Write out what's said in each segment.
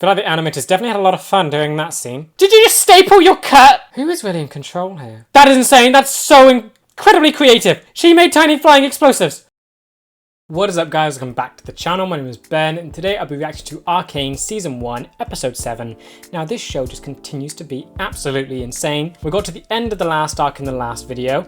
I feel like the animators definitely had a lot of fun doing that scene. Did you just staple your cut? Who is really in control here? That is insane. That's so incredibly creative. She made tiny flying explosives. What is up, guys? Welcome back to the channel. My name is Ben, and today I'll be reacting to Arcane Season 1, Episode 7. Now, this show just continues to be absolutely insane. We got to the end of the last arc in the last video,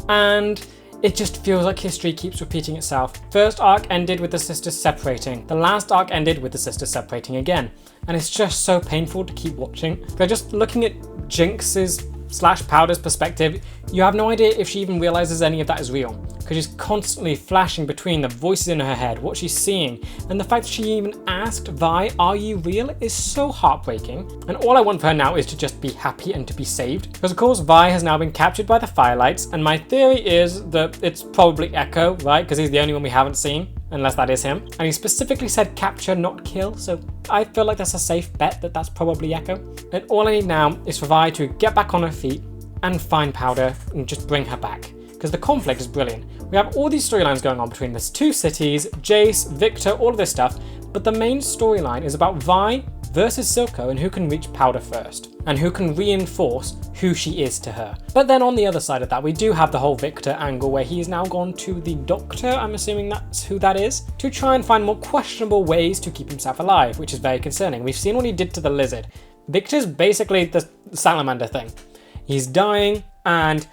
and it just feels like history keeps repeating itself. First arc ended with the sisters separating. The last arc ended with the sisters separating again. And it's just so painful to keep watching. They're just looking at Jinx's / Powder's perspective. You have no idea if she even realizes any of that is real, because she's constantly flashing between the voices in her head, what she's seeing, and the fact that she even asked Vi, "Are you real?" is so heartbreaking. And all I want for her now is to just be happy and to be saved, because of course Vi has now been captured by the Firelights, and my theory is that it's probably Ekko, right? Because he's the only one we haven't seen, unless that is him. And he specifically said capture, not kill, so I feel like that's a safe bet that that's probably Ekko. And all I need now is for Vi to get back on her feet and find Powder and just bring her back, because the conflict is brilliant. We have all these storylines going on between these two cities, Jace, Viktor, all of this stuff, but the main storyline is about Vi versus Silco and who can reach Powder first, and who can reinforce who she is to her. But then on the other side of that, we do have the whole Viktor angle where he's now gone to the doctor, I'm assuming that's who that is, to try and find more questionable ways to keep himself alive, which is very concerning. We've seen what he did to the lizard. Viktor's basically the salamander thing. He's dying, and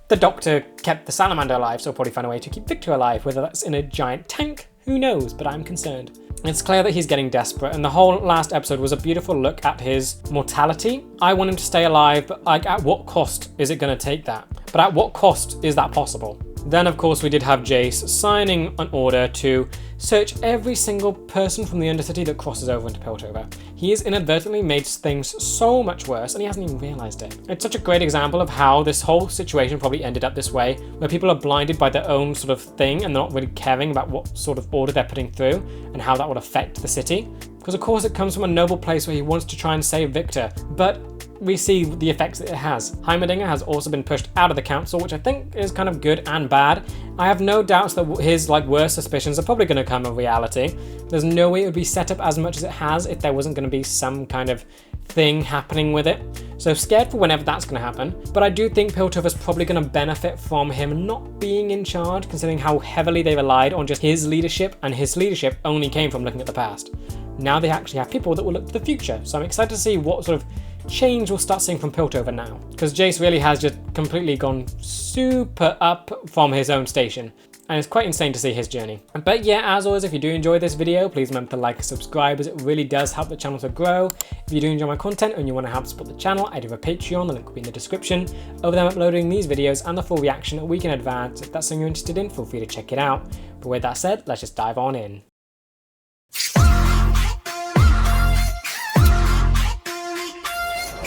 the doctor kept the salamander alive, so he'll probably find a way to keep Viktor alive, whether that's in a giant tank, who knows, but I'm concerned. It's clear that he's getting desperate, and the whole last episode was a beautiful look at his mortality. I want him to stay alive, but like, at what cost is it going to take that? But at what cost is that possible? Then, of course, we did have Jace signing an order to search every single person from the Undercity that crosses over into Piltover. He has inadvertently made things so much worse, and he hasn't even realised it. It's such a great example of how this whole situation probably ended up this way, where people are blinded by their own sort of thing and they're not really caring about what sort of order they're putting through and how that would affect the city. Because of course it comes from a noble place where he wants to try and save Viktor, but we see the effects that it has. Heimerdinger has also been pushed out of the council, which I think is kind of good and bad. I have no doubts that his worst suspicions are probably going to come in reality. There's no way it would be set up as much as it has if there wasn't going to be some kind of thing happening with it. So scared for whenever that's going to happen. But I do think Piltover's probably going to benefit from him not being in charge, considering how heavily they relied on just his leadership, and his leadership only came from looking at the past. Now they actually have people that will look to the future. So I'm excited to see what sort of change we'll start seeing from Piltover now, because Jace really has just completely gone super up from his own station, and it's quite insane to see his journey. But yeah, as always, if you do enjoy this video, please remember to like and subscribe, as it really does help the channel to grow. If you do enjoy my content and you want to help support the channel, I do have a Patreon, the link will be in the description. Over there I'm uploading these videos and the full reaction a week in advance. If that's something you're interested in, feel free to check it out. But with that said, let's just dive on in.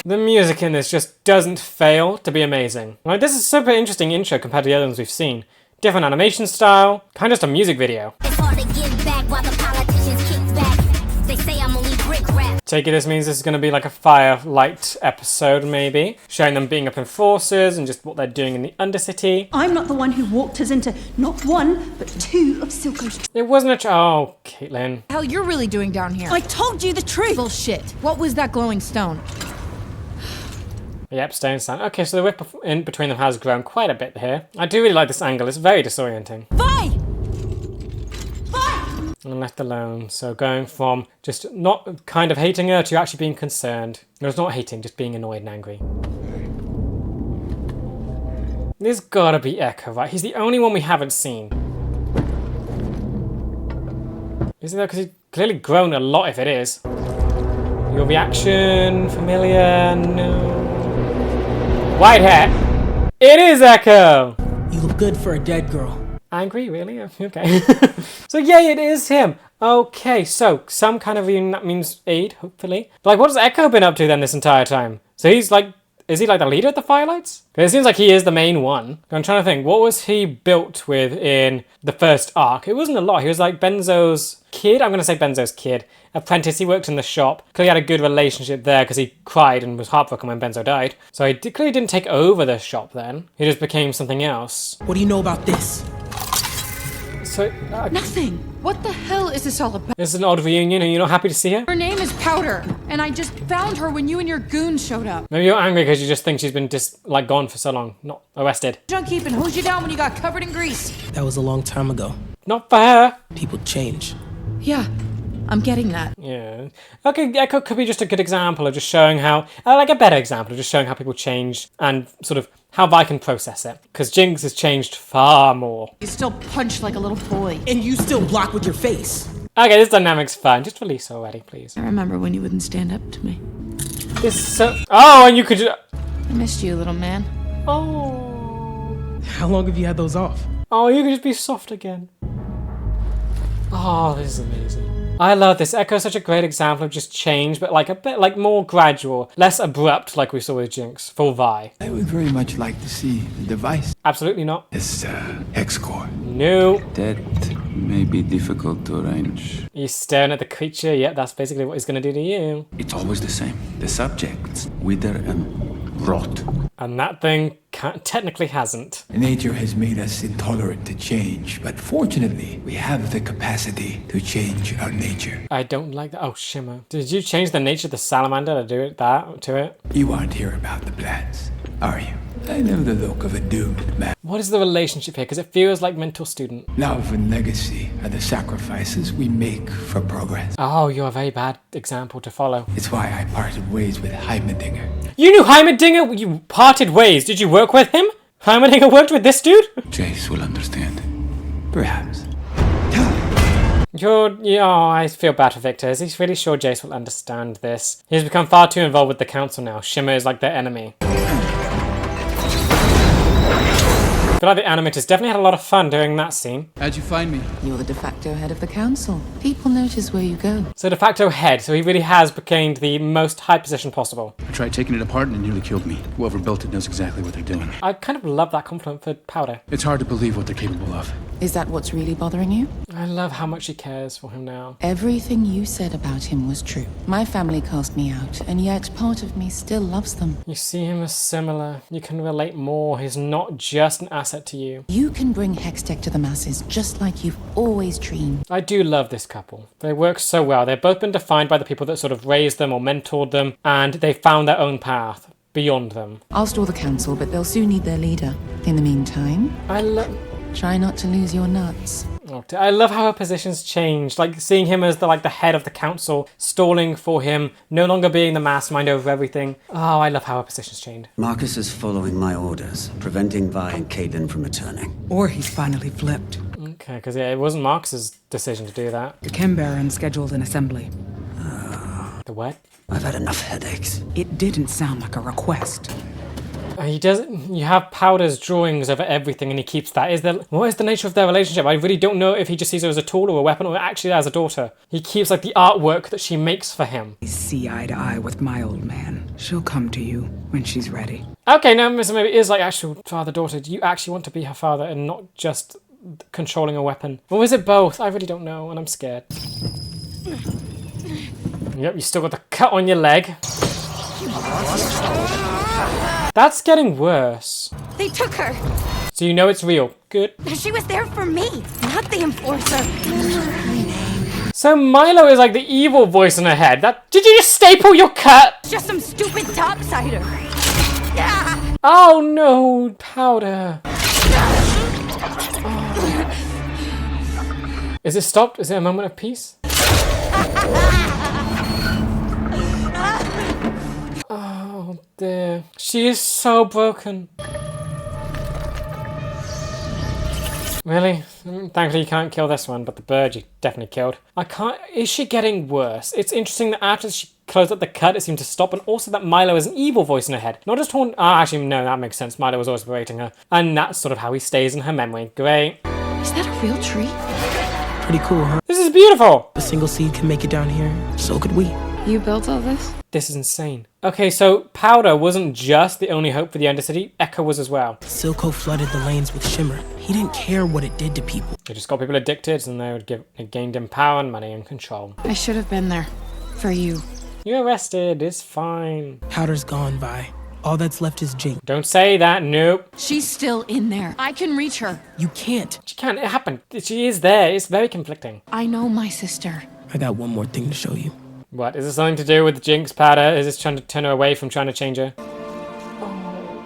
The music in this just doesn't fail to be amazing. Like, this is a super interesting intro compared to the other ones we've seen. Different animation style, kind of just a music video. It's hard to give back while the politicians kick back. They say I'm only brick rap. Take it this means this is going to be like a Firelight episode, maybe. Showing them being up in forces and just what they're doing in the Undercity. I'm not the one who walked us into not one, but two of Silco's. It wasn't a oh, Caitlyn. Hell, you're really doing down here? I told you the truth! Bullshit. What was that glowing stone? Yep, stone stand. Okay, so the whip in between them has grown quite a bit here. I do really like this angle. It's very disorienting. Vi! Vi! And left alone. So going from just not kind of hating her to actually being concerned. No, it's not hating, just being annoyed and angry. This gotta be Ekko, right? He's the only one we haven't seen. Isn't that because he's clearly grown a lot if it is? Your reaction, familiar, no. White hat. It is Ekko. You look good for a dead girl. Angry, really? Okay. So yeah, it is him. Okay, so some kind of reunion, that means aid, hopefully. But like, what has Ekko been up to then this entire time? So he's like, is he like the leader of the Firelights? It seems like he is the main one. I'm trying to think, what was he built with in the first arc? It wasn't a lot. He was like Benzo's kid. I'm going to say Benzo's kid. Apprentice. He worked in the shop. Clearly had a good relationship there because he cried and was heartbroken when Benzo died. So he clearly didn't take over the shop then. He just became something else. What do you know about this? So... Nothing. What the hell is this all about? This is an odd reunion. Are you not happy to see her? Her name is Powder, and I just found her when you and your goons showed up. Maybe you're angry because you just think she's been gone for so long, not arrested. Junkie and hose you down when you got covered in grease. That was a long time ago. Not for her. People change. Yeah, I'm getting that. Yeah. Okay, Echo could be just a good example of just showing how, like a better example of just showing how people change and sort of how Vi can process it. Because Jinx has changed far more. You still punch like a little boy. And you still block with your face. Okay, this dynamic's fun. Just release her already, please. I remember when you wouldn't stand up to me. This is so... Oh, and you could just... I missed you, little man. Oh. How long have you had those off? Oh, you could just be soft again. Oh, this is amazing. I love this. Echo's such a great example of just change, but like a bit like more gradual, less abrupt like we saw with Jinx, for Vi. I would very much like to see the device. Absolutely not. This Hexcore. No. That may be difficult to arrange. You're staring at the creature, yep, that's basically what he's gonna do to you. It's always the same. The subjects wither and rot. And that thing technically hasn't. Nature has made us intolerant to change, but fortunately, we have the capacity to change our nature. I don't like that. Oh, Shimmer. Did you change the nature of the salamander to do it to it? You aren't here about the plans, are you? I know the look of a doomed man. What is the relationship here? Because it feels like mental student. Love and legacy are the sacrifices we make for progress. Oh, you're a very bad example to follow. It's why I parted ways with Heimerdinger. You knew Heimerdinger? You parted ways. Did you work with him? Heimerdinger worked with this dude? Jace will understand. Perhaps. I feel bad for Viktor. Is he really sure Jace will understand this? He's become far too involved with the council now. Shimmer is like their enemy. I feel like the animators definitely had a lot of fun during that scene. How'd you find me? You're the de facto head of the council. People notice where you go. So de facto head, so he really has become the most high position possible. I tried taking it apart and it nearly killed me. Whoever built it knows exactly what they're doing. I kind of love that compliment for Powder. It's hard to believe what they're capable of. Is that what's really bothering you? I love how much she cares for him now. Everything you said about him was true. My family cast me out, and yet part of me still loves them. You see him as similar. You can relate more. He's not just an asset to you. You can bring Hextech to the masses, just like you've always dreamed. I do love this couple. They work so well. They've both been defined by the people that sort of raised them or mentored them, and they found their own path beyond them. I'll store the council, but they'll soon need their leader. In the meantime, try not to lose your nuts. I love how her positions changed, like seeing him as the head of the council, stalling for him, no longer being the mastermind over everything. Oh, I love how her positions changed. Marcus is following my orders, preventing Vi and Caitlyn from returning. Or he's finally flipped. Okay, because it wasn't Marcus's decision to do that. The Chem Baron scheduled an assembly. The what? I've had enough headaches. It didn't sound like a request. He doesn't. You have Powder's drawings over everything, and he keeps that. What is the nature of their relationship? I really don't know if he just sees her as a tool or a weapon, or actually as a daughter. He keeps the artwork that she makes for him. I see eye to eye with my old man. She'll come to you when she's ready. Okay, now so maybe it is actual father-daughter. Do you actually want to be her father and not just controlling a weapon? Or is it both? I really don't know, and I'm scared. Yep, you still got the cut on your leg. That's getting worse. They took her. So you know it's real. Good. She was there for me, not the enforcer. So Milo is the evil voice in her head. Did you just staple your cut? Just some stupid topsider. Yeah. Oh no, Powder. Is it stopped? Is it a moment of peace? Oh dear. She is so broken. Really? Thankfully you can't kill this one, but the bird you definitely killed. Is she getting worse? It's interesting that after she closed up the cut, it seemed to stop, and also that Milo is an evil voice in her head. Not just actually, no, that makes sense. Milo was always berating her. And that's sort of how he stays in her memory. Great. Is that a real tree? Pretty cool, huh? This is beautiful! A single seed can make it down here. So could we. You built all this? This is insane. Okay, so Powder wasn't just the only hope for the Undercity, Ekko was as well. Silco flooded the lanes with Shimmer. He didn't care what it did to people. It just got people addicted, and it gained him power and money and control. I should have been there. For you. You're arrested, it's fine. Powder's gone, Vi. All that's left is Jinx. Don't say that, nope. She's still in there. I can reach her. You can't. She can't, it happened. She is there, it's very conflicting. I know my sister. I got one more thing to show you. What, is this something to do with Jinx powder? Is this trying to turn her away from trying to change her?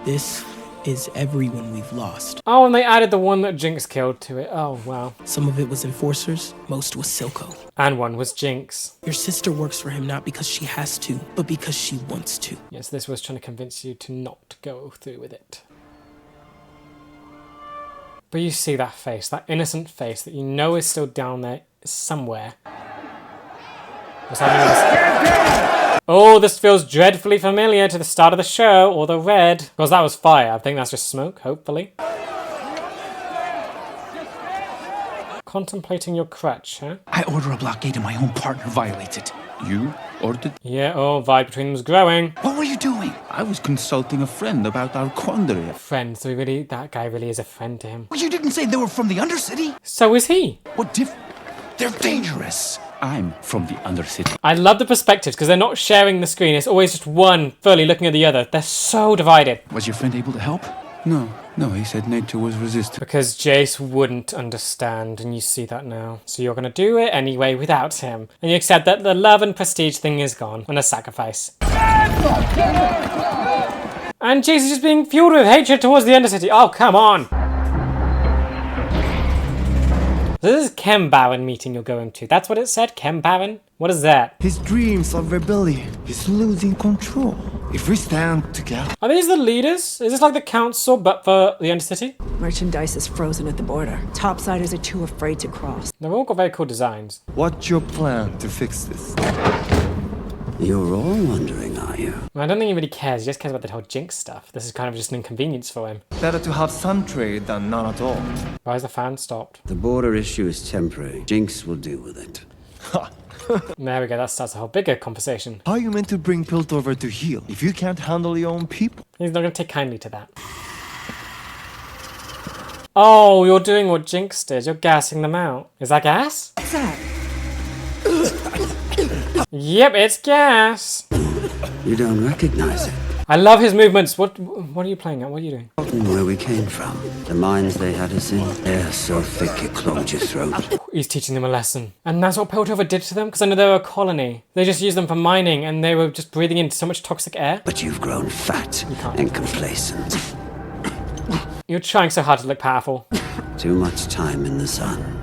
This is everyone we've lost. Oh, and they added the one that Jinx killed to it. Oh, wow. Some of it was Enforcers, most was Silco. And one was Jinx. Your sister works for him not because she has to, but because she wants to. Yes, this was trying to convince you to not go through with it. But you see that face, that innocent face that you know is still down there somewhere. What's happening in this? Oh, this feels dreadfully familiar to the start of the show, or the red. Because that was fire. I think that's just smoke, hopefully. Contemplating your crutch, huh? I order a blockade and my own partner violates it. You ordered? Yeah, oh, vibe between them was growing. What were you doing? I was consulting a friend about our quandary. Friend, so that guy really is a friend to him. Well, you didn't say they were from the Undercity. So is he. What They're dangerous. I'm from the Undercity. I love the perspectives because they're not sharing the screen. It's always just one fully looking at the other. They're so divided. Was your friend able to help? No, he said nature was resistant. Because Jace wouldn't understand, and you see that now. So you're going to do it anyway without him. And you accept that the love and prestige thing is gone on a sacrifice. And Jace is just being fueled with hatred towards the Undercity. Oh, come on. This is Chem Baron meeting you're going to. That's what it said? Chem Baron? What is that? His dreams of rebellion. He's losing control. If we stand together. Are these the leaders? Is this like the council but for the Undercity? Merchandise is frozen at the border. Topsiders are too afraid to cross. They've all got very cool designs. What's your plan to fix this? You're all wondering, are you? I don't think he really cares. He just cares about the whole Jinx stuff. This is kind of just an inconvenience for him. Better to have some trade than none at all. Why is the fan stopped? The border issue is temporary. Jinx will deal with it. There we go. That starts a whole bigger conversation. How are you meant to bring Piltover to heal if you can't handle your own people? He's not going to take kindly to that. Oh, you're doing what Jinx did. You're gassing them out. Is that gas? What's that? Yep, it's gas. You don't recognize it. I love his movements. What are you playing at? What are you doing? Where we came from. The mines they had us in. They're so thick it clogged your throat. He's teaching them a lesson. And that's what Piltover did to them? Because I know they were a colony. They just used them for mining and they were just breathing in so much toxic air. But you've grown fat and complacent. You're trying so hard to look powerful. Too much time in the sun.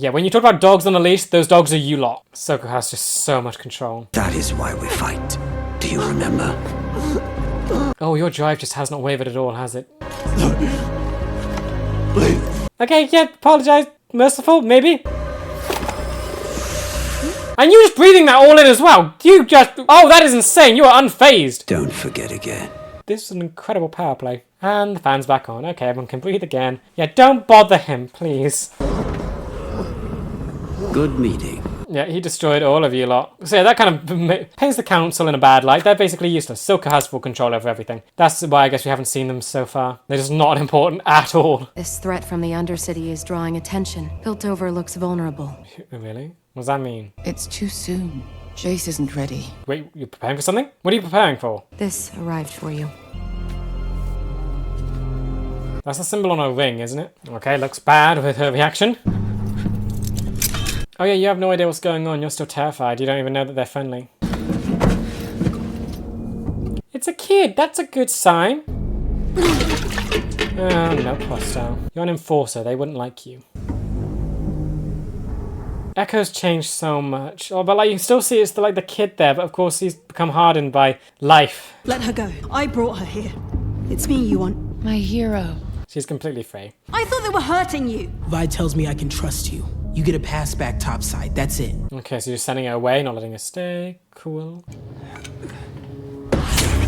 Yeah, when you talk about dogs on a leash, those dogs are you lot. Soko has just so much control. That is why we fight. Do you remember? Oh, your drive just has not wavered at all, has it? Okay, yeah, apologize. Merciful, maybe? And you just breathing that all in as well. You just... Oh, that is insane. You are unfazed. Don't forget again. This is an incredible power play. And the fan's back on. Okay, everyone can breathe again. Yeah, don't bother him, please. Good meeting. Yeah, he destroyed all of you lot. So yeah, that kind of paints the council in a bad light. They're basically useless. Silka has full control over everything. That's why I guess we haven't seen them so far. They're just not important at all. This threat from the Undercity is drawing attention. Piltover looks vulnerable. Really? What does that mean? It's too soon. Jace isn't ready. Wait, you're preparing for something? What are you preparing for? This arrived for you. That's a symbol on her ring, isn't it? Okay, looks bad with her reaction. Oh yeah, you have no idea what's going on. You're still terrified. You don't even know that they're friendly. It's a kid. That's a good sign. Oh, no, hostile. You're an enforcer. They wouldn't like you. EKKO'S changed so much. Oh, but like you can still see it's like the kid there, but of course he's become hardened by life. Let her go. I brought her here. It's me you want. My hero. She's completely free. I thought they were hurting you. Vi tells me I can trust you. You get a pass back topside. That's it. Okay, so you're sending her away, not letting her stay. Cool.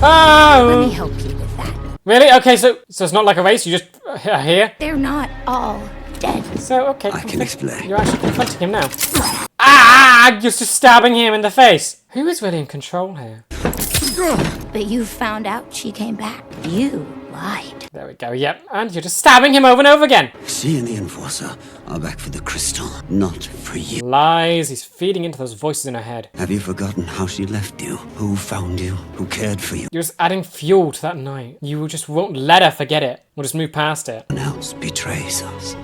Oh! Let me help you with that. Really? Okay, so it's not like a race. You just are here. They're not all dead. So okay, I can explain. You're actually confronting him now. Ah! You're just stabbing him in the face. Who is really in control here? But you found out she came back. You lied. There we go, yep. And you're just stabbing him over and over again. She and the Enforcer are back for the crystal, not for you. Lies. He's feeding into those voices in her head. Have you forgotten how she left you? Who found you? Who cared for you? You're just adding fuel to that night. You just won't let her forget it. We'll just move past it. No one else betrays us.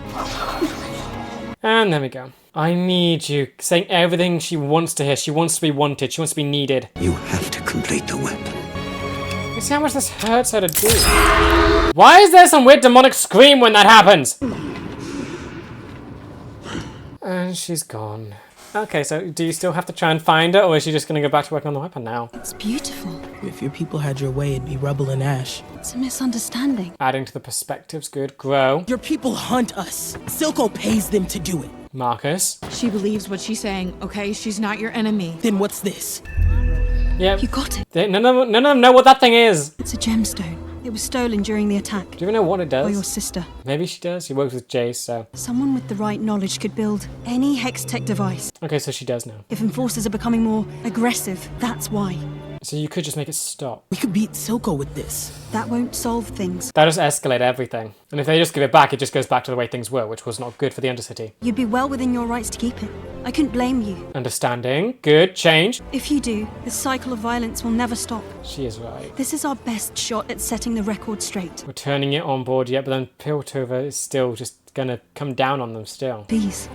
And there we go. I need you. Saying everything she wants to hear. She wants to be wanted. She wants to be needed. You have to complete the weapon. You see how much this hurts her to do? Why is there some weird demonic scream when that happens? And she's gone. Okay, so do you still have to try and find her, or is she just going to go back to work on the weapon now? It's beautiful. If your people had your way, it'd be rubble and ash. It's a misunderstanding. Adding to the perspectives, good. Grow. Your people hunt us. Silco pays them to do it. Marcus. She believes what she's saying, okay? She's not your enemy. Then what's this? Yep. You got it. None of them know what that thing is. It's a gemstone. It was stolen during the attack. Do you even know what it does? By your sister. Maybe she does. She works with Jace, so. Someone with the right knowledge could build any Hextech device. Okay, so she does know. If enforcers are becoming more aggressive, that's why. So you could just make it stop. We could beat Silco with this. That won't solve things. That just escalate everything. And if they just give it back, it just goes back to the way things were, which was not good for the Undercity. You'd be well within your rights to keep it. I couldn't blame you. Understanding. Good. Change. If you do, the cycle of violence will never stop. She is right. This is our best shot at setting the record straight. We're turning it on board yet, but then Piltover is still just gonna come down on them still. Please,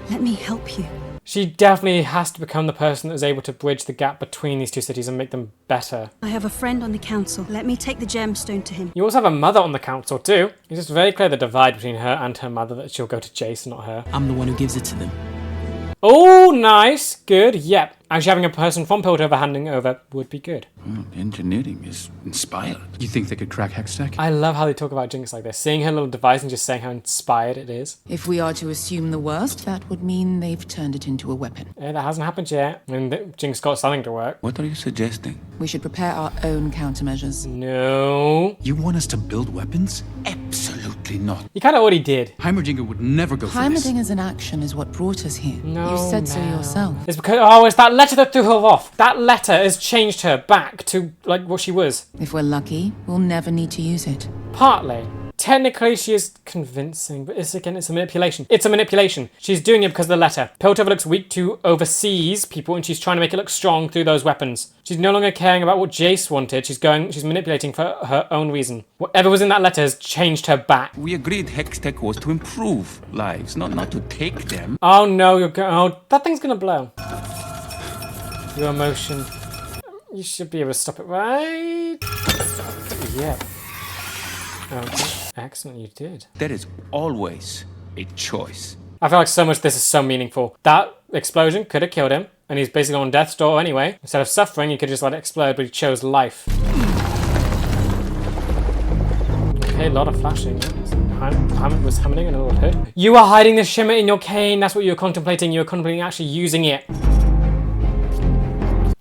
let me help you. She definitely has to become the person that is able to bridge the gap between these two cities and make them better. I have a friend on the council. Let me take the gemstone to him. You also have a mother on the council too. It's just very clear the divide between her and her mother, that she'll go to Jace, not her. I'm the one who gives it to them. Oh, nice. Good. Yep. Actually having a person from Piltover handing over would be good. Engineering is inspired. You think they could crack Hextech? I love how they talk about Jinx like this. Seeing her little device and just saying how inspired it is. If we are to assume the worst, that would mean they've turned it into a weapon. Yeah, that hasn't happened yet. I mean, Jinx got something to work. What are you suggesting? We should prepare our own countermeasures. No. You want us to build weapons? Absolutely not. You kind of already did. Heimerdinger would never go for this. Heimerdinger's inaction is what brought us here. No, You said so Mel. yourself. It's because, oh, it's that letter that threw her off. That letter has changed her back to, like, what she was. If we're lucky, we'll never need to use it. Partly. Technically, she is convincing, but it's a manipulation. It's a manipulation. She's doing it because of the letter. Piltover looks weak to overseas people, and she's trying to make it look strong through those weapons. She's no longer caring about what Jace wanted. She's manipulating for her own reason. Whatever was in that letter has changed her back. We agreed Hextech was to improve lives, not to take them. Oh no, that thing's gonna blow. Your emotion. You should be able to stop it, right? Yeah. Okay. Excellent, you did. There is always a choice. I feel like so much of this is so meaningful. That explosion could have killed him, and he's basically on death's door anyway. Instead of suffering, he could just let it explode, but he chose life. Okay, a lot of flashing. Was hammering in a little hood. You are hiding the shimmer in your cane. That's what you were contemplating. You were contemplating actually using it.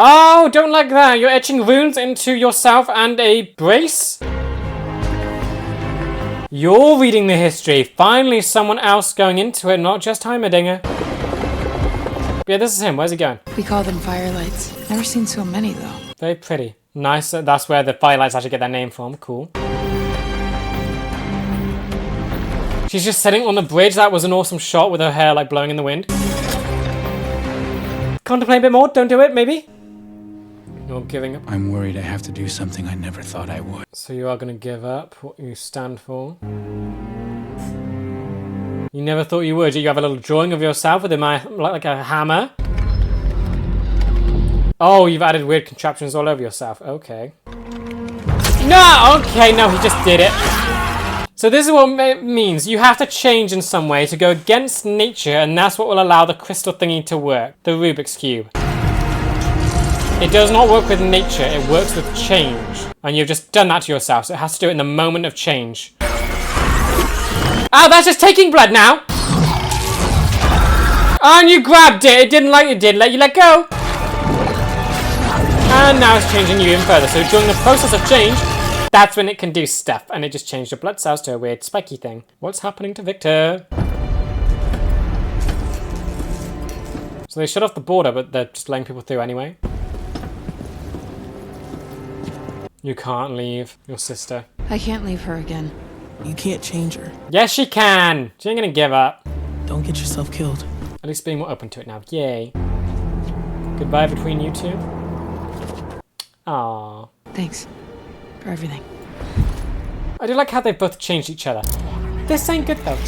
Oh, don't like that. You're etching runes into yourself and a brace? You're reading the history. Finally, someone else going into it, not just Heimerdinger. Yeah, this is him. Where's he going? We call them firelights. Never seen so many, though. Very pretty. Nice. That's where the firelights actually get their name from. Cool. She's just sitting on the bridge. That was an awesome shot with her hair like blowing in the wind. Contemplate a bit more. Don't do it, maybe? You're giving up. I'm worried I have to do something I never thought I would. So you are going to give up what you stand for? You never thought you would. You have a little drawing of yourself with like a hammer. Oh, you've added weird contraptions all over yourself. Okay. No! Okay, no, he just did it. So this is what it means. You have to change in some way to go against nature, and that's what will allow the crystal thingy to work. The Rubik's Cube. It does not work with nature, it works with change. And you've just done that to yourself, so it has to do it in the moment of change. Oh, that's just taking blood now! And you grabbed it, it didn't let you let go! And now it's changing you even further, so during the process of change, that's when it can do stuff, and it just changed your blood cells to a weird spiky thing. What's happening to Viktor? So they shut off the border, but they're just letting people through anyway. You can't leave your sister. I can't leave her again. You can't change her. Yes, she can. She ain't gonna give up. Don't get yourself killed. At least being more open to it now. Yay. Goodbye between you two. Aww. Thanks for everything. I do like how they both changed each other. This ain't good though.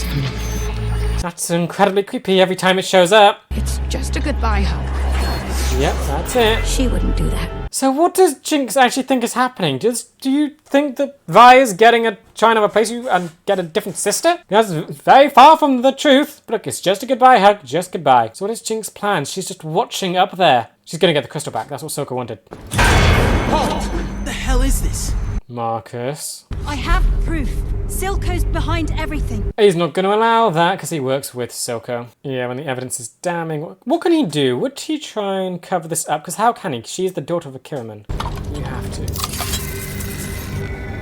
That's incredibly creepy every time it shows up. It's just a goodbye hug. Yep, that's it. She wouldn't do that. So what does Jinx actually think is happening? Do you think that Vi is trying to replace you and get a different sister? That's very far from the truth. But look, it's just a goodbye hug, just goodbye. So what is Jinx's plan? She's just watching up there. She's gonna get the crystal back. That's what Silco wanted. Halt! What the hell is this? Marcus. I have proof. Silco's behind everything. He's not going to allow that because he works with Silco. Yeah, when the evidence is damning. What can he do? Would he try and cover this up? Because how can he? She's the daughter of a Kiraman. You have to.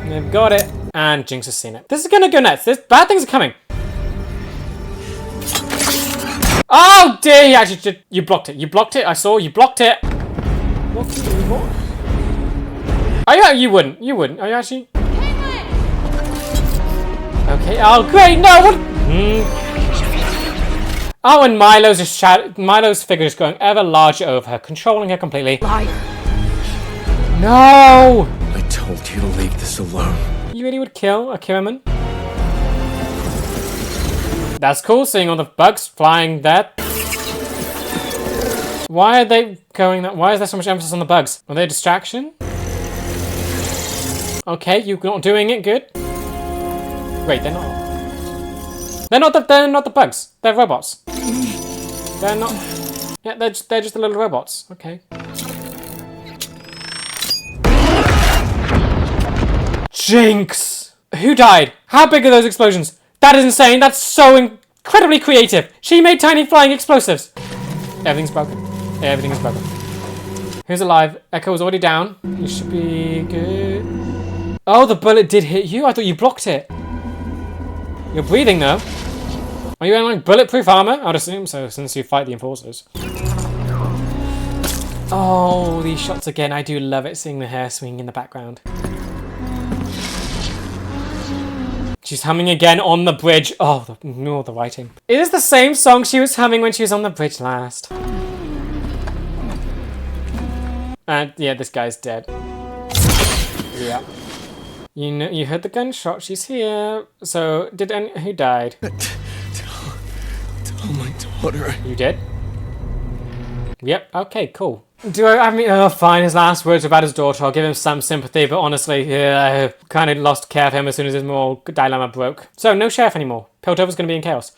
They've got it. And Jinx has seen it. This is going to go nuts. Bad things are coming. Oh dear, he actually did. You blocked it. You blocked it. I saw you blocked it. What? Are you? You wouldn't. You wouldn't. Are you actually? Okay. Oh, great. No. What? Oh, and Milo's just Milo's figure is growing ever larger over her, controlling her completely. Liar. No. I told you to leave this alone. You really would kill a Kiraman? That's cool. Seeing all the bugs flying there. Why are they going that? Why is there so much emphasis on the bugs? Are they a distraction? Okay, you're not doing it good. Wait, they're not. They're not the bugs. They're robots. They're not. Yeah, they're just the little robots. Okay. Jinx! Who died? How big are those explosions? That is insane. That's so incredibly creative. She made tiny flying explosives. Everything's broken. Everything is broken. Who's alive? Ekko is already down. You should be good. Oh, the bullet did hit you? I thought you blocked it. You're breathing though. Are you wearing like bulletproof armor? I'd assume so, since you fight the enforcers. Oh, these shots again. I do love it, seeing the hair swinging in the background. She's humming again on the bridge. Oh, the writing. It is the same song she was humming when she was on the bridge last. And yeah, this guy's dead. Yeah. You heard the gunshot. She's here. So, who died? Tell my daughter. You did? Yep. Okay, cool. Oh, fine. His last words about his daughter. I'll give him some sympathy, but honestly, I kind of lost care of him as soon as his moral dilemma broke. So, no sheriff anymore. Piltover's going to be in chaos.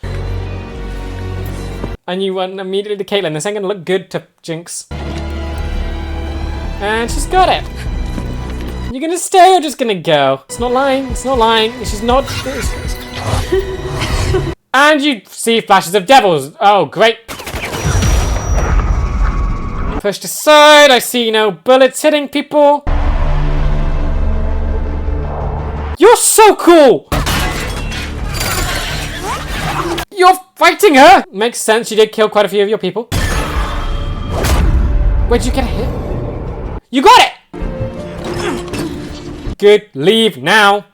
And you went immediately to Caitlyn. This ain't going to look good to Jinx. And she's got it. You're going to stay or just going to go? It's not lying. It's not lying. She's not... And you see flashes of devils. Oh, great. Pushed aside. I see no bullets hitting people. You're so cool. You're fighting her. Makes sense. You did kill quite a few of your people. Where'd you get a hit? You got it. Good. Leave now.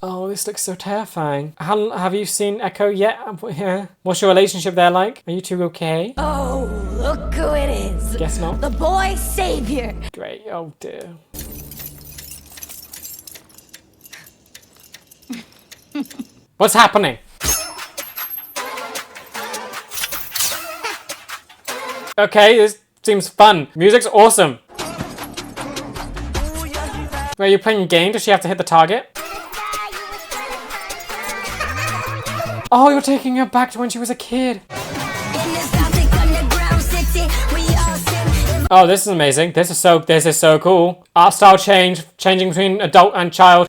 Oh, this looks so terrifying. Have you seen Ekko yet? What's your relationship there like? Are you two okay? Oh, look who it is. Guess not. The boy savior. Great. Oh, dear. What's happening? Okay, this seems fun. Music's awesome. Wait, are you playing a game? Does she have to hit the target? Oh, you're taking her back to when she was a kid. Oh, this is amazing. This is so cool. Art style changing between adult and child.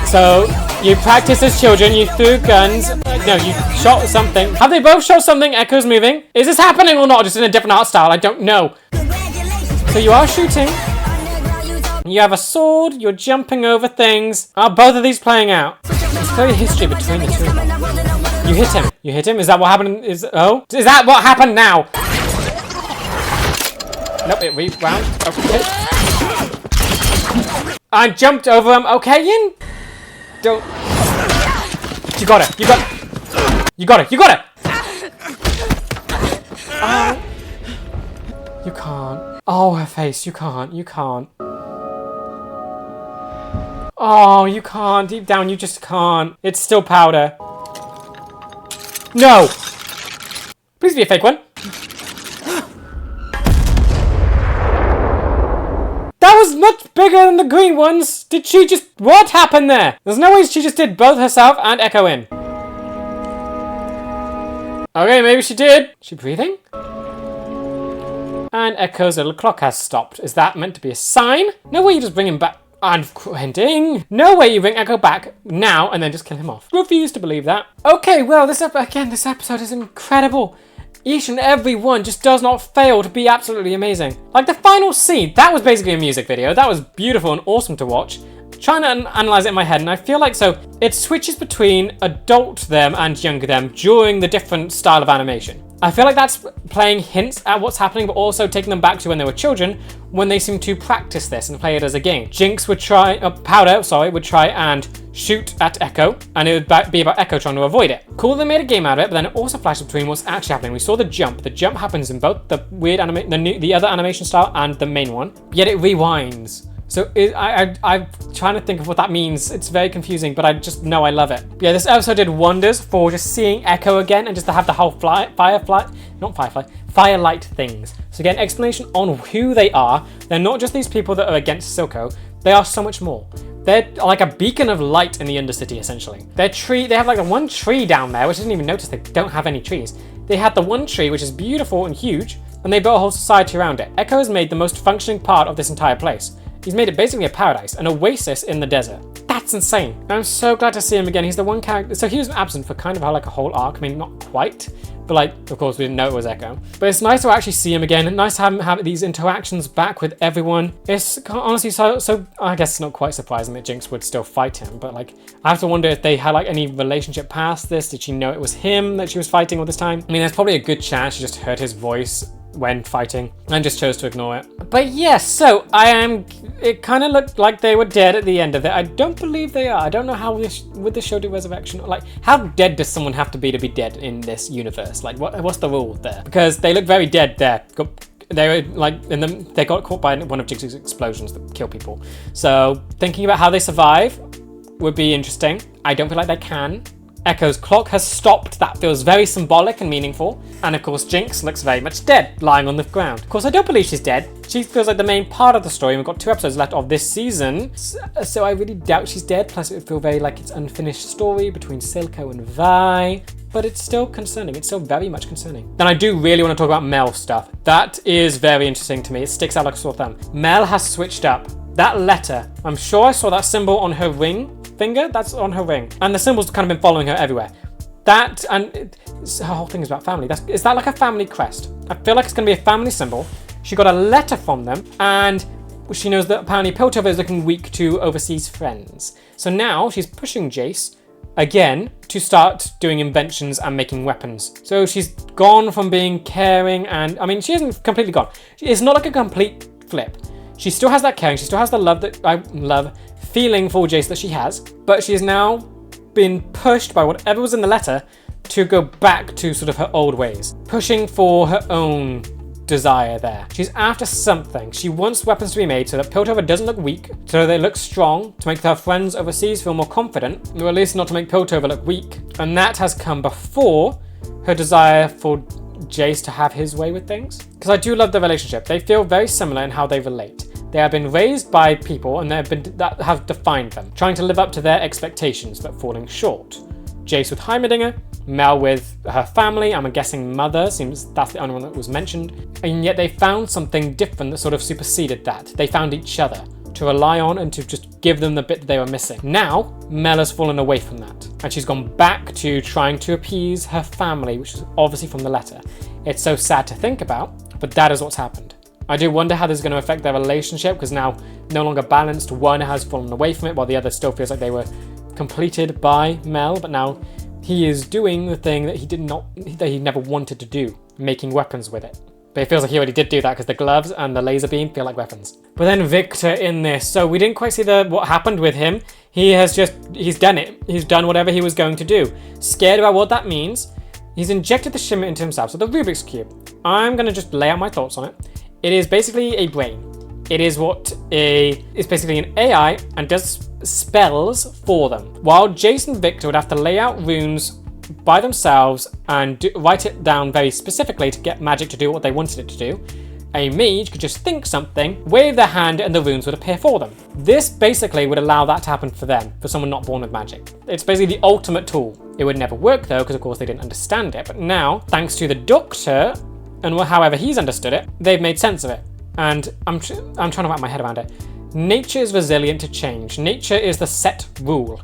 So, you practice as children, you threw guns. No, you shot something. Have they both shot something? Ekko's moving. Is this happening or not? Just in a different art style? I don't know. So you are shooting. You have a sword. You're jumping over things. Are both of these playing out? There's clearly history between the two. You hit him. You hit him? Is that what happened? Is that what happened now? Nope, it rewound. Okay. I jumped over him. Okay, Yin? Don't. You got it. You got it. You got it. You got it. You can't. Oh, her face. You can't. You can't. Oh, you can't. Deep down, you just can't. It's still powder. No. Please be a fake one. That was much bigger than the green ones. Did she just... What happened there? There's no way she just did both herself and Echo in. Okay, maybe she did. Is she breathing? And Echo's little clock has stopped. Is that meant to be a sign? No way you just bring him back. Unending. No way you bring Echo back now and then just kill him off. Refuse to believe that. Okay, well, this episode is incredible. Each and every one just does not fail to be absolutely amazing. Like the final scene, that was basically a music video. That was beautiful and awesome to watch. Trying to analyze it in my head, and I feel like it switches between adult them and younger them during the different style of animation. I feel like that's playing hints at what's happening, but also taking them back to when they were children, when they seem to practice this and play it as a game. Jinx would try, Powder would try and shoot at Echo, and it would be about Echo trying to avoid it. Cool, they made a game out of it, but then it also flashes between what's actually happening. We saw the jump. The jump happens in both the weird the other animation style and the main one, yet it rewinds. So I'm trying to think of what that means. It's very confusing, but I just know I love it. Yeah, this episode did wonders for just seeing Echo again and just to have the whole firelight things. So again, explanation on who they are. They're not just these people that are against Silco. They are so much more. They're like a beacon of light in the Undercity, essentially. They have like the one tree down there, which I didn't even notice they don't have any trees. They had the one tree, which is beautiful and huge, and they built a whole society around it. Echo has made the most functioning part of this entire place. He's made it basically a paradise, an oasis in the desert. That's insane. I'm so glad to see him again. He's the one character. So he was absent for kind of like a whole arc. I mean, not quite, but like, of course, we didn't know it was Echo. But it's nice to actually see him again. Nice to have him have these interactions back with everyone. It's honestly so I guess it's not quite surprising that Jinx would still fight him, but like, I have to wonder if they had like any relationship past this. Did she know it was him that she was fighting all this time? I mean, there's probably a good chance she just heard his voice when fighting and just chose to ignore it. But yes, so it kind of looked like they were dead at the end of it. I don't believe they are. I don't know how would the show do resurrection. Like, how dead does someone have to be dead in this universe? Like, what's the rule there? Because they look very dead there. They were like they got caught by one of Jinx's explosions that kill people. So thinking about how they survive would be interesting. I don't feel like they can. Echo's clock has stopped. That feels very symbolic and meaningful. And of course, Jinx looks very much dead, lying on the ground. Of course, I don't believe she's dead. She feels like the main part of the story. We've got 2 episodes left of this season. So I really doubt she's dead. Plus, it would feel very like it's unfinished story between Silco and Vi. But it's still concerning. It's still very much concerning. Then I do really want to talk about Mel stuff. That is very interesting to me. It sticks out like a sore thumb. Mel has switched up. That letter, I'm sure I saw that symbol on her finger, that's on her ring. And the symbol's kind of been following her everywhere. That, and her whole thing is about family. Is that like a family crest? I feel like it's going to be a family symbol. She got a letter from them, and she knows that apparently Piltover is looking weak to overseas friends. So now she's pushing Jace again to start doing inventions and making weapons. So she's gone from being caring and, I mean, she isn't completely gone. It's not like a complete flip. She still has that caring, she still has the love feeling for Jace that she has, but she has now been pushed by whatever was in the letter to go back to sort of her old ways, pushing for her own desire there. She's after something. She wants weapons to be made so that Piltover doesn't look weak, so they look strong, to make her friends overseas feel more confident, or at least not to make Piltover look weak. And that has come before her desire for Jace to have his way with things. Because I do love their relationship. They feel very similar in how they relate. They have been raised by people and that have defined them, trying to live up to their expectations but falling short. Jace with Heimerdinger, Mel with her family, I'm guessing mother, seems that's the only one that was mentioned. And yet they found something different that sort of superseded that. They found each other to rely on and to just give them the bit that they were missing. Now, Mel has fallen away from that. And she's gone back to trying to appease her family, which is obviously from the letter. It's so sad to think about, but that is what's happened. I do wonder how this is going to affect their relationship, because now no longer balanced. One has fallen away from it while the other still feels like they were completed by Mel, but now he is doing the thing that he never wanted to do, making weapons with it. But it feels like he already did do that because the gloves and the laser beam feel like weapons. But then Viktor in this. So we didn't quite see what happened with him. He's done it. He's done whatever he was going to do. Scared about what that means. He's injected the Shimmer into himself. So the Rubik's Cube. I'm going to just lay out my thoughts on it. It is basically a brain. It is it's basically an AI and does spells for them. While Jace and Viktor would have to lay out runes by themselves and write it down very specifically to get magic to do what they wanted it to do. A mage could just think something, wave their hand, and the runes would appear for them. This basically would allow that to happen for them, for someone not born with magic. It's basically the ultimate tool. It would never work though, because of course they didn't understand it. But now, thanks to the Doctor, and however he's understood it, they've made sense of it. And I'm trying to wrap my head around it. Nature is resilient to change. Nature is the set rule.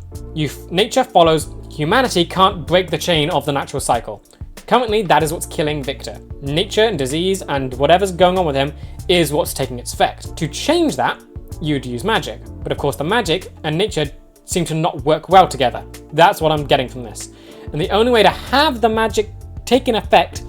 Nature follows. Humanity can't break the chain of the natural cycle. Currently, that is what's killing Viktor. Nature and disease and whatever's going on with him is what's taking its effect. To change that, you'd use magic. But of course, the magic and nature seem to not work well together. That's what I'm getting from this. And the only way to have the magic taking effect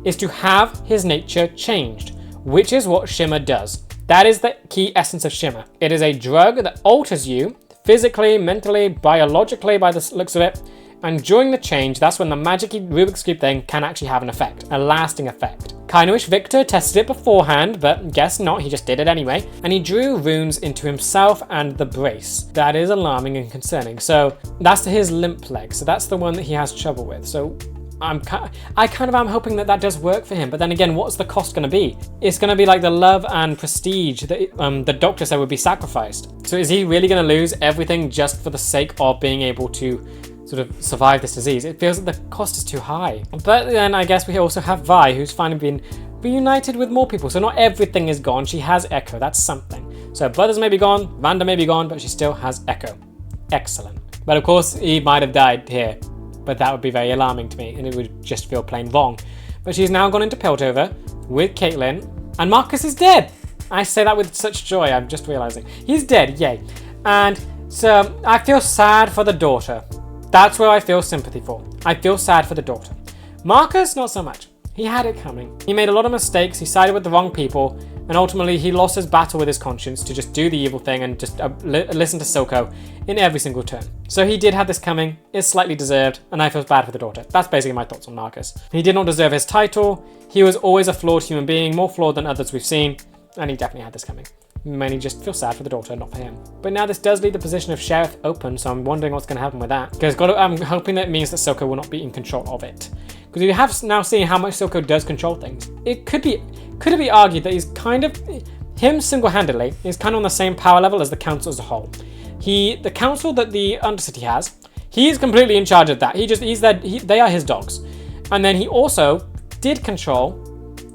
is to have his nature changed, which is what Shimmer does. That is the key essence of Shimmer. It is a drug that alters you physically, mentally, biologically by the looks of it. And during the change, that's when the magic-y Rubik's Cube thing can actually have an effect, a lasting effect. Kinda wish Viktor tested it beforehand, but guess not, he just did it anyway. And he drew runes into himself and the brace. That is alarming and concerning. So that's his limp leg. So that's the one that he has trouble with. So I kind of am hoping that does work for him. But then again, what's the cost going to be? It's going to be like the love and prestige that the Doctor said would be sacrificed. So is he really going to lose everything just for the sake of being able to sort of survive this disease? It feels like the cost is too high. But then I guess we also have Vi, who's finally been reunited with more people. So not everything is gone. She has Ekko. That's something. So brothers may be gone, Vanda may be gone, but she still has Ekko. Excellent. But of course, he might have died here. But that would be very alarming to me, and it would just feel plain wrong. But she's now gone into Piltover with Caitlyn, and Marcus is dead. I say that with such joy, I'm just realizing. He's dead, yay. And so I feel sad for the daughter. That's where I feel sympathy for. I feel sad for the daughter. Marcus, not so much. He had it coming. He made a lot of mistakes, he sided with the wrong people, and ultimately he lost his battle with his conscience to just do the evil thing and just listen to Silco in every single turn. So he did have this coming, it's slightly deserved, and I feel bad for the daughter. That's basically my thoughts on Marcus. He did not deserve his title, he was always a flawed human being, more flawed than others we've seen, and he definitely had this coming. Mainly just feel sad for the daughter, not for him. But now this does leave the position of Sheriff open, so I'm wondering what's going to happen with that. Because I'm hoping that it means that Silco will not be in control of it. Because we have now seen how much Silco does control things. Could it be argued that he's kind of, him single-handedly, is kind of on the same power level as the council as a whole. The council that the Undercity has, he's completely in charge of that. They are his dogs. And then he also did control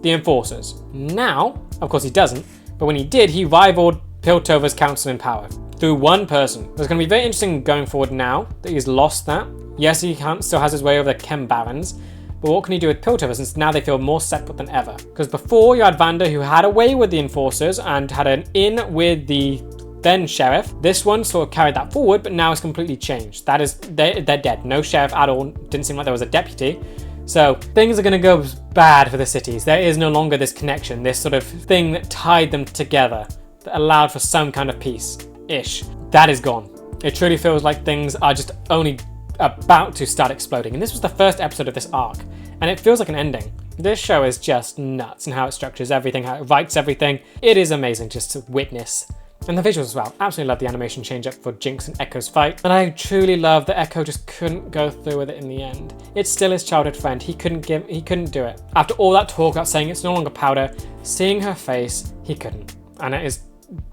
the enforcers. Now, of course he doesn't, but when he did, he rivaled Piltover's council in power through one person. It's going to be very interesting going forward now that he's lost that. Yes, he still has his way over the Chem Barons, but what can he do with Piltover since now they feel more separate than ever? Because before you had Vanda who had a way with the enforcers and had an in with the then sheriff. This one sort of carried that forward, but now it's completely changed. That is, they're dead. No sheriff at all. Didn't seem like there was a deputy. So things are going to go bad for the cities. There is no longer this connection, this sort of thing that tied them together, that allowed for some kind of peace-ish. That is gone. It truly feels like things are just only about to start exploding. And this was the first episode of this arc, and it feels like an ending. This show is just nuts in how it structures everything, how it writes everything. It is amazing just to witness. And the visuals as well. Absolutely love the animation change up for Jinx and Ekko's fight. And I truly love that Ekko just couldn't go through with it in the end. It's still his childhood friend. He couldn't do it. After all that talk about saying it's no longer powder, seeing her face, he couldn't. And it is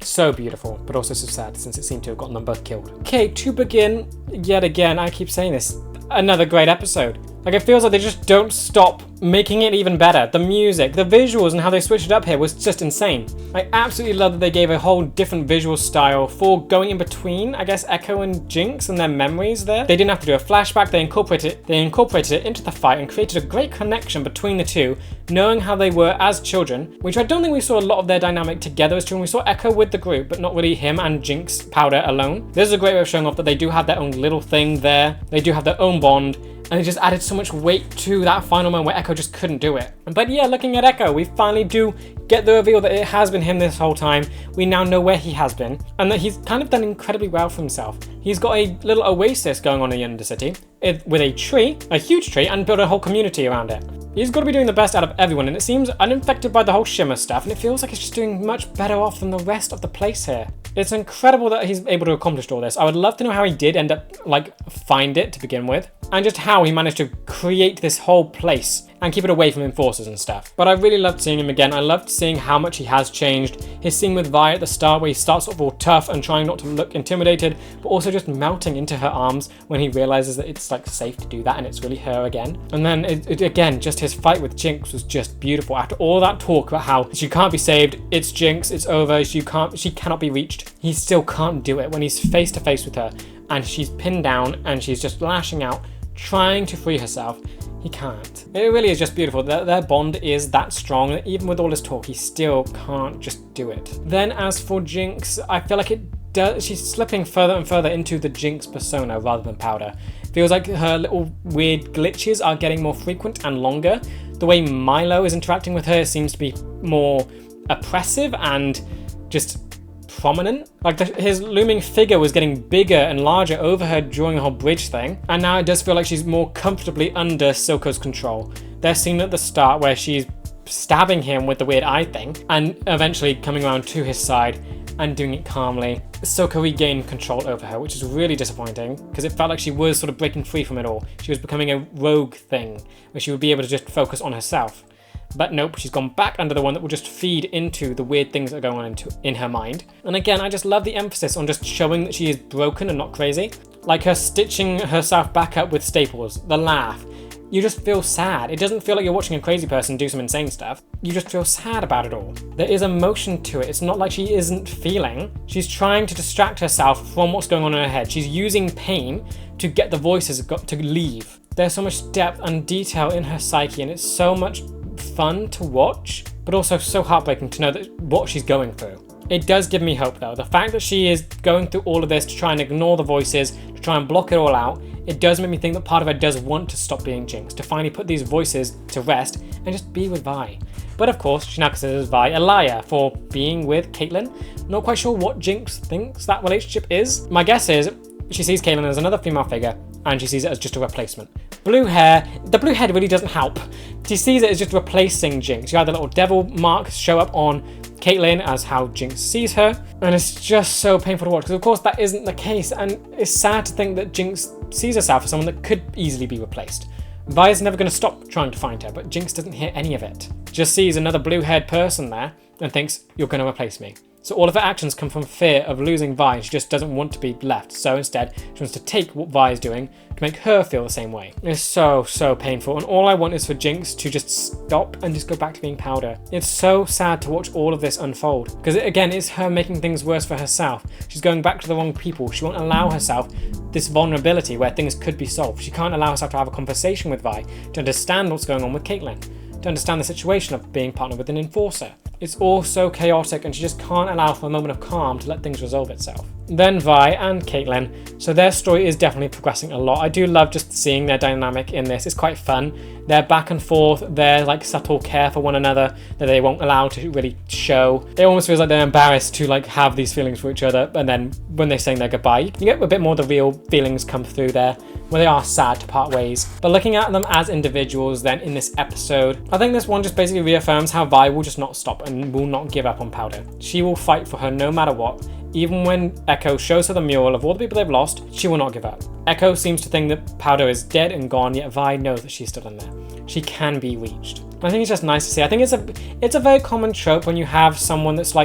so beautiful, but also so sad since it seemed to have gotten them both killed. Okay, to begin, yet again, I keep saying this, another great episode. Like, it feels like they just don't stop making it even better. The music, the visuals, and how they switched it up here was just insane. I absolutely love that they gave a whole different visual style for going in between, I guess, Ekko and Jinx and their memories there. They didn't have to do a flashback, they incorporated it into the fight and created a great connection between the two, knowing how they were as children, which I don't think we saw a lot of their dynamic together as children. We saw Ekko with the group, but not really him and Jinx Powder alone. This is a great way of showing off that they do have their own little thing there. They do have their own bond, And it just added so much weight to that final moment where Echo just couldn't do it. But yeah, looking at Echo, we finally do get the reveal that it has been him this whole time. We now know where he has been, and that he's kind of done incredibly well for himself. He's got a little oasis going on in the Undercity with a tree, a huge tree, and built a whole community around it. He's got to be doing the best out of everyone, and it seems uninfected by the whole Shimmer stuff, and it feels like he's just doing much better off than the rest of the place here. It's incredible that he's able to accomplish all this. I would love to know how he did end up, find it to begin with, and just how he managed to create this whole place and keep it away from enforcers and stuff. But I really loved seeing him again. I loved seeing how much he has changed. His scene with Vi at the start where he starts sort of all tough and trying not to look intimidated, but also just melting into her arms when he realizes that it's safe to do that and it's really her again. And then again, just his fight with Jinx was just beautiful. After all that talk about how she can't be saved, it's Jinx, it's over, she cannot be reached, he still can't do it when he's face to face with her and she's pinned down and she's just lashing out, trying to free herself. He can't. It really is just beautiful. Their bond is that strong that even with all his talk, he still can't just do it. Then as for Jinx, I feel like she's slipping further and further into the Jinx persona rather than Powder. Feels like her little weird glitches are getting more frequent and longer. The way Milo is interacting with her seems to be more oppressive and just prominent. His looming figure was getting bigger and larger over her during the whole bridge thing, and now it does feel like she's more comfortably under Silco's control. There's scene at the start where she's stabbing him with the weird eye thing and eventually coming around to his side and doing it calmly. Silco regained control over her, which is really disappointing because it felt like she was sort of breaking free from it all. She was becoming a rogue thing where she would be able to just focus on herself. But nope, she's gone back under the one that will just feed into the weird things that are going on in her mind. And again, I just love the emphasis on just showing that she is broken and not crazy. Like her stitching herself back up with staples, the laugh. You just feel sad. It doesn't feel like you're watching a crazy person do some insane stuff. You just feel sad about it all. There is emotion to it. It's not like she isn't feeling. She's trying to distract herself from what's going on in her head. She's using pain to get the voices to leave. There's so much depth and detail in her psyche, and it's so much fun to watch, but also so heartbreaking to know that what she's going through. It does give me hope though. The fact that she is going through all of this to try and ignore the voices, to try and block it all out, it does make me think that part of her does want to stop being Jinx, to finally put these voices to rest and just be with Vi. But of course, she now considers Vi a liar for being with Caitlyn. Not quite sure what Jinx thinks that relationship is. My guess is she sees Caitlyn as another female figure and she sees it as just a replacement. Blue hair, the blue head really doesn't help. She sees it as just replacing Jinx. You have the little devil marks show up on Caitlyn as how Jinx sees her, and it's just so painful to watch because of course that isn't the case, and it's sad to think that Jinx sees herself as someone that could easily be replaced. Vi is never going to stop trying to find her, but Jinx doesn't hear any of it. Just sees another blue-haired person there and thinks, you're going to replace me. So all of her actions come from fear of losing Vi. She just doesn't want to be left. So instead, she wants to take what Vi is doing to make her feel the same way. It's so painful. And all I want is for Jinx to just stop and just go back to being Powder. It's so sad to watch all of this unfold. Because again, it's her making things worse for herself. She's going back to the wrong people. She won't allow herself this vulnerability where things could be solved. She can't allow herself to have a conversation with Vi, to understand what's going on with Caitlyn, to understand the situation of being partnered with an enforcer. It's all so chaotic and she just can't allow for a moment of calm to let things resolve itself. Then Vi and Caitlyn, so their story is definitely progressing a lot. I do love just seeing their dynamic in this. It's quite fun. Their back and forth, their subtle care for one another that they won't allow to really show. It almost feels like they're embarrassed to have these feelings for each other, and then when they're saying their goodbye, you get a bit more of the real feelings come through there, where they are sad to part ways. But looking at them as individuals then in this episode, I think this one just basically reaffirms how Vi will just not stop and will not give up on Powder. She will fight for her no matter what. Even when Echo shows her the mural of all the people they've lost, she will not give up. Echo seems to think that Powder is dead and gone, yet Vi knows that she's still in there. She can be reached. I think it's just nice to see. I think it's a very common trope when you have someone that's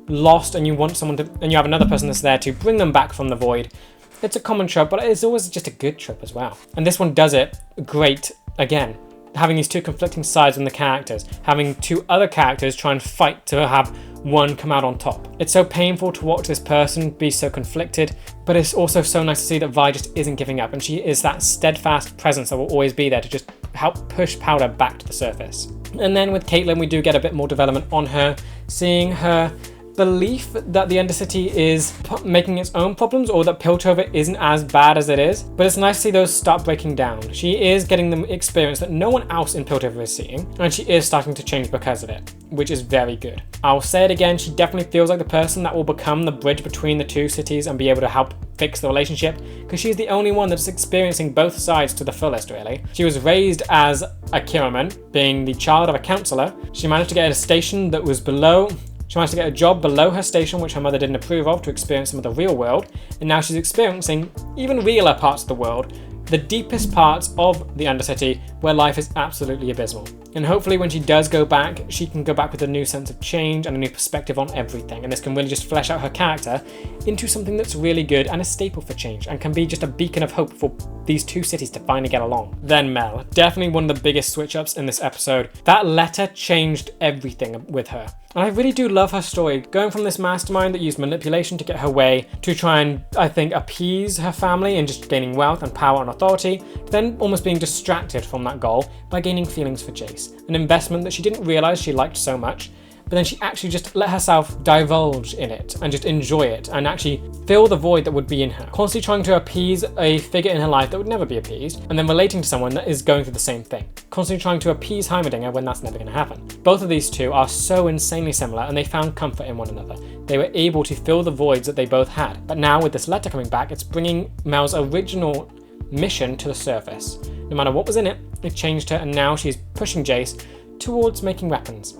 lost and you want someone to, and you have another person that's there to bring them back from the void. It's a common trope, but it's always just a good trope as well. And this one does it great again. Having these two conflicting sides in the characters, having two other characters try and fight to have one come out on top. It's so painful to watch this person be so conflicted, but it's also so nice to see that Vi just isn't giving up, and she is that steadfast presence that will always be there to just help push Powder back to the surface. And then with Caitlyn, we do get a bit more development on her, seeing her belief that the Undercity is making its own problems, or that Piltover isn't as bad as it is, but it's nice to see those start breaking down. She is getting the experience that no one else in Piltover is seeing, and she is starting to change because of it, which is very good. I'll say it again, she definitely feels like the person that will become the bridge between the two cities and be able to help fix the relationship, because she's the only one that's experiencing both sides to the fullest, really. She was raised as a Kiraman, being the child of a counselor. She managed to get a station that was below. She managed to get a job below her station, which her mother didn't approve of, to experience some of the real world, and now she's experiencing even realer parts of the world, the deepest parts of the Undercity, where life is absolutely abysmal. And hopefully when she does go back, she can go back with a new sense of change and a new perspective on everything, and this can really just flesh out her character into something that's really good and a staple for change, and can be just a beacon of hope for these two cities to finally get along. Then Mel, definitely one of the biggest switch-ups in this episode. That letter changed everything with her. And I really do love her story, going from this mastermind that used manipulation to get her way, to try and, I think, appease her family and just gaining wealth and power and authority, to then almost being distracted from that goal by gaining feelings for Jace, an investment that she didn't realise she liked so much, but then she actually just let herself divulge in it and just enjoy it and actually fill the void that would be in her. Constantly trying to appease a figure in her life that would never be appeased, and then relating to someone that is going through the same thing. Constantly trying to appease Heimerdinger when that's never going to happen. Both of these two are so insanely similar, and they found comfort in one another. They were able to fill the voids that they both had. But now with this letter coming back, it's bringing Mel's original mission to the surface. No matter what was in it, it changed her, and now she's pushing Jace towards making weapons,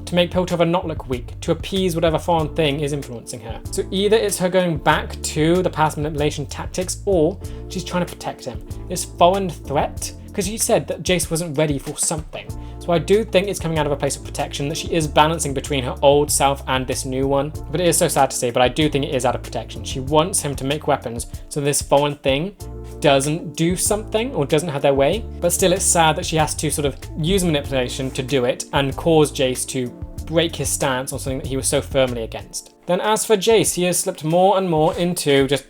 to make Piltover not look weak, to appease whatever foreign thing is influencing her. So either it's her going back to the past manipulation tactics, or she's trying to protect him. This foreign threat, because she said that Jace wasn't ready for something. So I do think it's coming out of a place of protection, that she is balancing between her old self and this new one. But it is so sad to say, but I do think it is out of protection. She wants him to make weapons so this foreign thing doesn't do something or doesn't have their way. But still, it's sad that she has to sort of use manipulation to do it and cause Jace to break his stance on something that he was so firmly against. Then as for Jace, he has slipped more and more into just,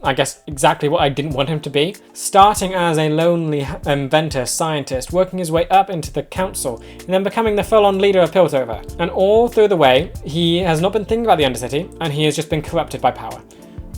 I guess, exactly what I didn't want him to be. Starting as a lonely inventor, scientist, working his way up into the council, and then becoming the full-on leader of Piltover. And all through the way, he has not been thinking about the Undercity, and he has just been corrupted by power.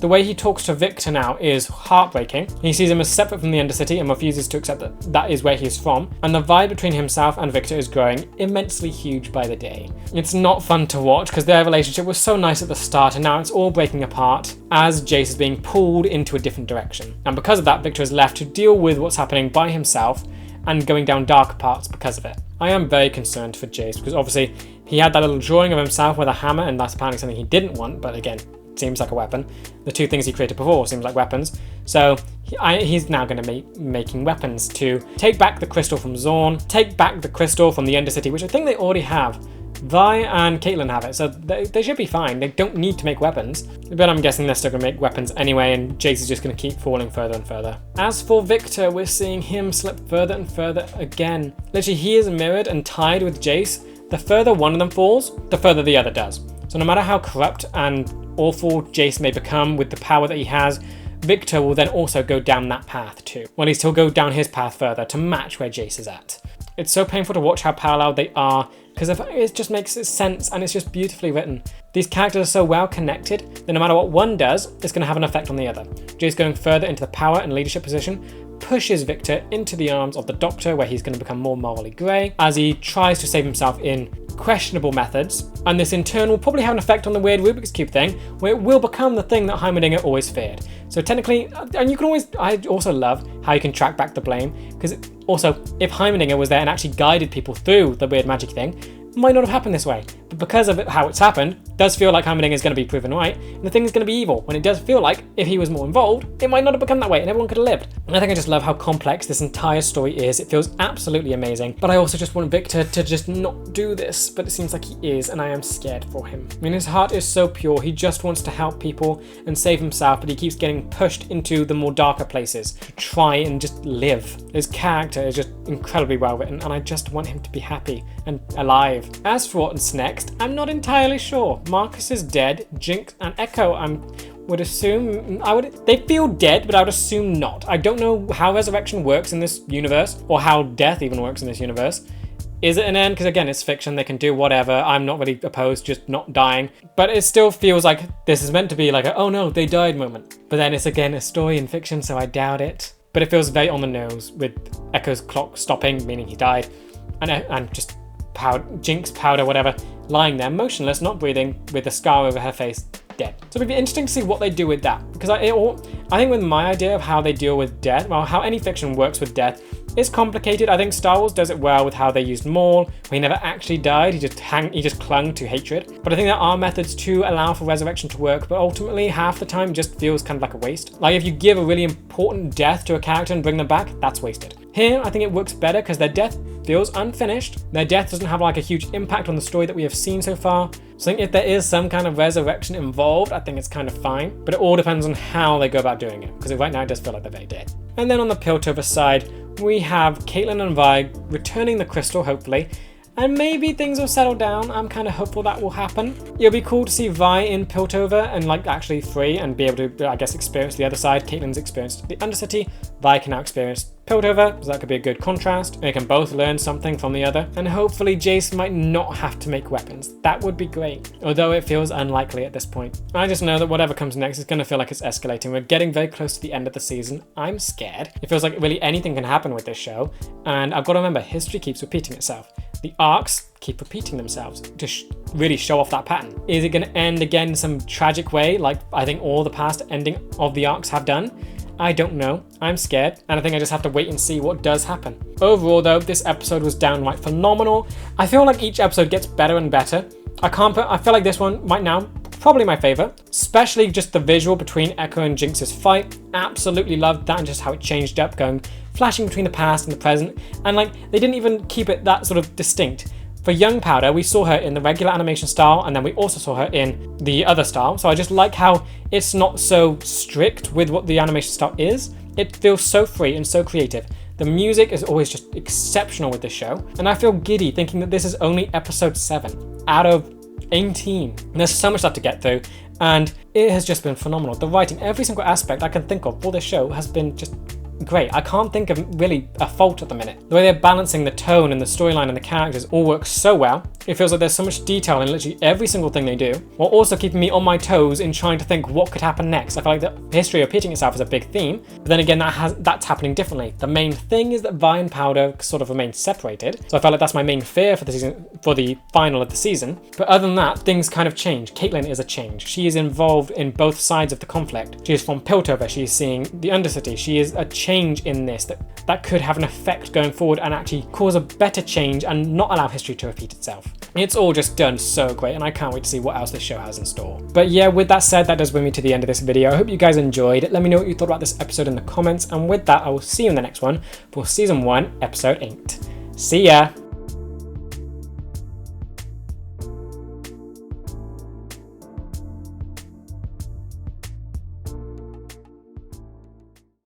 The way he talks to Viktor now is heartbreaking. He sees him as separate from the Undercity and refuses to accept that that is where he is from. And the vibe between himself and Viktor is growing immensely huge by the day. It's not fun to watch because their relationship was so nice at the start, and now it's all breaking apart as Jace is being pulled into a different direction. And because of that, Viktor is left to deal with what's happening by himself and going down dark paths because of it. I am very concerned for Jace because obviously he had that little drawing of himself with a hammer, and that's apparently something he didn't want, but again, seems like a weapon. The two things he created before seems like weapons. So he's now going to be making weapons to take back the crystal from Zaun, take back the crystal from the Undercity, which I think they already have. Vi and Caitlyn have it, so they should be fine. They don't need to make weapons. But I'm guessing they're still going to make weapons anyway, and Jace is just going to keep falling further and further. As for Viktor, we're seeing him slip further and further again. Literally, he is mirrored and tied with Jace. The further one of them falls, the further the other does. So no matter how corrupt and awful Jace may become with the power that he has, Viktor will then also go down that path too. Well, he'll go down his path further to match where Jace is at. It's so painful to watch how parallel they are, because it just makes sense and it's just beautifully written. These characters are so well connected that no matter what one does, it's going to have an effect on the other. Jace going further into the power and leadership position pushes Viktor into the arms of the Doctor, where he's going to become more morally grey as he tries to save himself in questionable methods, and this in turn will probably have an effect on the weird Rubik's Cube thing, where it will become the thing that Heimerdinger always feared. So technically, and you can always, I also love how you can track back the blame, because also, if Heimerdinger was there and actually guided people through the weird magic thing, it might not have happened this way. But because of how it's happened, it does feel like Heimerdinger is going to be proven right, and the thing is going to be evil, when it does feel like, if he was more involved, it might not have become that way, and everyone could have lived. And I think I just love how complex this entire story is. It feels absolutely amazing, but I also just want Viktor to just not do this, but it seems like he is, and I am scared for him. I mean, his heart is so pure, he just wants to help people and save himself, but he keeps getting pushed into the more darker places to try and just live. His character is just incredibly well written, and I just want him to be happy and alive. As for what's next, I'm not entirely sure. Marcus is dead, Jinx and Ekko, would assume, they feel dead, but I would assume not. I don't know how resurrection works in this universe, or how death even works in this universe. Is it an end? Because again, it's fiction, they can do whatever. I'm not really opposed, just not dying. But it still feels like this is meant to be like a, oh no, they died moment. But then it's again a story in fiction, so I doubt it. But it feels very on the nose with Ekko's clock stopping, meaning he died, and just Jinx, powder, whatever, lying there, motionless, not breathing, with a scar over her face, dead. So it'd be interesting to see what they do with that. Because I think with my idea of how they deal with death, well, how any fiction works with death, is complicated. I think Star Wars does it well with how they used Maul, where he never actually died, he just clung to hatred. But I think there are methods to allow for resurrection to work, but ultimately half the time just feels kind of like a waste. Like if you give a really important death to a character and bring them back, that's wasted. Here, I think it works better because their death feels unfinished. Their death doesn't have like a huge impact on the story that we have seen so far. So I think if there is some kind of resurrection involved, I think it's kind of fine. But it all depends on how they go about doing it, because right now it does feel like they're very dead. And then on the Piltover side, we have Caitlyn and Vi returning the crystal, hopefully, and maybe things will settle down. I'm kind of hopeful that will happen. It'll be cool to see Vi in Piltover and like actually free and be able to, I guess, experience the other side. Caitlyn's experienced the Undercity, Vi can now experience Piltover, so that could be a good contrast. They can both learn something from the other, and hopefully Jace might not have to make weapons. That would be great, although it feels unlikely at this point. I just know that whatever comes next is going to feel like it's escalating. We're getting very close to the end of the season. I'm scared. It feels like really anything can happen with this show, and I've got to remember, history keeps repeating itself. The arcs keep repeating themselves to really show off that pattern. Is it going to end again in some tragic way, like I think all the past ending of the arcs have done? I don't know. I'm scared, and I think I just have to wait and see what does happen. Overall though, this episode was downright phenomenal. I feel like each episode gets better and better. I feel like this one right now, probably my favorite, especially just the visual between Ekko and Jinx's fight. Absolutely loved that, and just how it changed up, flashing between the past and the present, and like they didn't even keep it that sort of distinct. For young Powder, we saw her in the regular animation style, and then we also saw her in the other style. So I just like how it's not so strict with what the animation style is. It feels so free and so creative. The music is always just exceptional with this show, and I feel giddy thinking that this is only episode 7 out of 18. And there's so much stuff to get through, and it has just been phenomenal. The writing, every single aspect I can think of for this show has been just great. I can't think of really a fault at the minute. The way they're balancing the tone and the storyline and the characters all works so well. It feels like there's so much detail in literally every single thing they do, while also keeping me on my toes in trying to think what could happen next. I feel like the history repeating itself is a big theme, but then again that's happening differently. The main thing is that Vi and Powder sort of remain separated, so I felt like that's my main fear for the season, for the final of the season. But other than that, things kind of change. Caitlyn is a change. She is involved in both sides of the conflict. She is from Piltover. She is seeing the Undercity. She is a change in this that could have an effect going forward and actually cause a better change and not allow history to repeat itself. It's all just done so great, and I can't wait to see what else this show has in store. But yeah, with that said, that does bring me to the end of this video. I hope you guys enjoyed. Let me know what you thought about this episode in the comments, and with that, I will see you in the next one for Season 1, Episode 8. See ya!